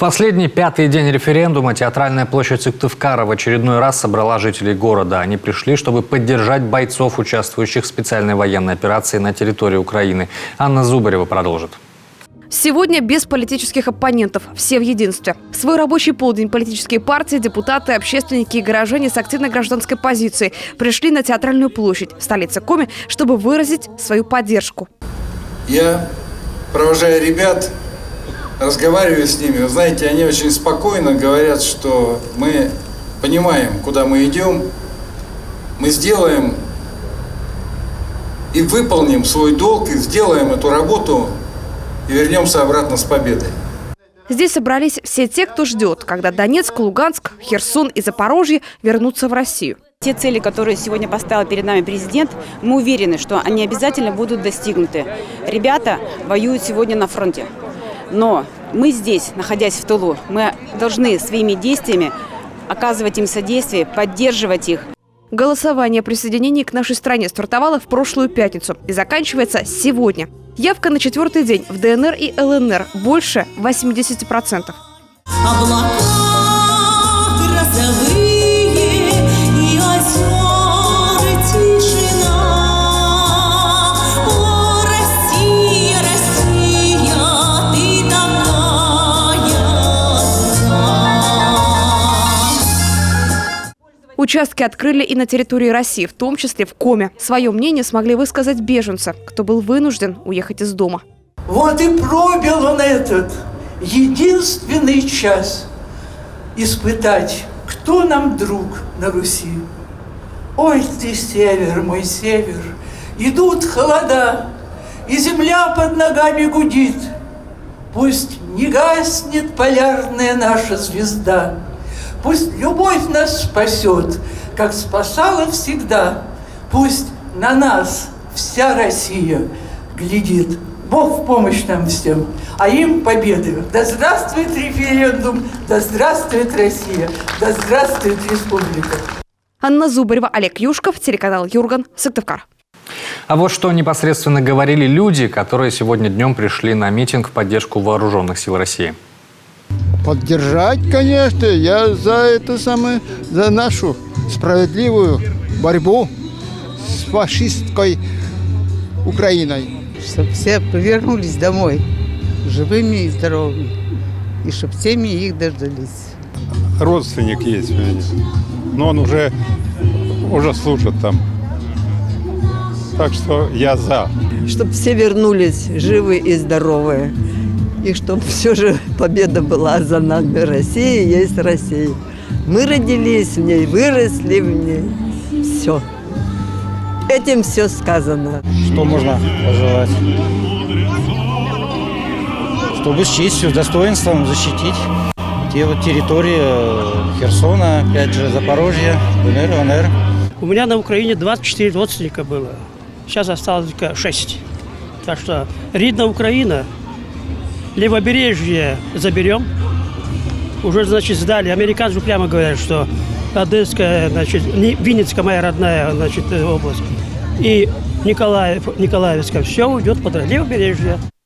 последний пятый день референдума театральная площадь Сыктывкара в очередной раз собрала жителей города. Они пришли, чтобы поддержать бойцов, участвующих в специальной военной операции на территории Украины. Анна Зубарева продолжит. Сегодня без политических оппонентов, все в единстве. В свой рабочий полдень политические партии, депутаты, общественники и горожане с активной гражданской позицией пришли на Театральную площадь в столице Коми, чтобы выразить свою поддержку. Я, провожая ребят, разговариваю с ними. Вы знаете, они очень спокойно говорят, что мы понимаем, куда мы идем, мы сделаем и выполним свой долг, и сделаем эту работу, и вернемся обратно с победой. Здесь собрались все те, кто ждет, когда Донецк, Луганск, Херсон и Запорожье вернутся в Россию. Те цели, которые сегодня поставил перед нами президент, мы уверены, что они обязательно будут достигнуты. Ребята воюют сегодня на фронте. Но мы здесь, находясь в тылу, мы должны своими действиями оказывать им содействие, поддерживать их. Голосование о присоединении к нашей стране стартовало в прошлую пятницу и заканчивается сегодня. Явка на 4-й день в ДНР и ЛНР больше 80%. Облака грозовые и озера тишина. О, Россия, Россия, ты такая одна. Участки открыли и на территории России, в том числе в Коми. Свое мнение смогли высказать беженцы, кто был вынужден уехать из дома. Вот и пробил он этот единственный час испытать, кто нам друг на Руси. Ой ты, север, мой север, идут холода, и земля под ногами гудит. Пусть не гаснет полярная наша звезда, пусть любовь нас спасет, как спасала всегда. Пусть на нас вся Россия глядит. Бог в помощь нам всем, а им победы. Да здравствует референдум, да здравствует Россия, да здравствует республика. Анна Зубарева, Олег Юшков, телеканал Юрган, Сыктывкар. А вот что непосредственно говорили люди, которые сегодня днем пришли на митинг в поддержку вооруженных сил России. Поддержать, конечно, я за нашу справедливую борьбу с фашистской Украиной. Чтобы все повернулись домой живыми и здоровыми, и чтобы семьи их дождались. Родственник есть у меня, но он уже служит там. Так что я за. Чтобы все вернулись живы и здоровые. И чтобы все же победа была за нами. Россия есть Россия. Мы родились в ней, выросли в ней. Все. Этим все сказано. Что можно пожелать? Чтобы с честью, с достоинством защитить те вот территории Херсона, опять же, Запорожья, ДНР, ЛНР. У меня на Украине 24 родственника было. Сейчас осталось только 6. Так что рідна Украина, левобережье заберем. Уже, значит, сдали. Американцы прямо говорят, что Одесская, значит, Винницкая моя родная, значит, область. И Николаевская. Все уйдет под левобережье.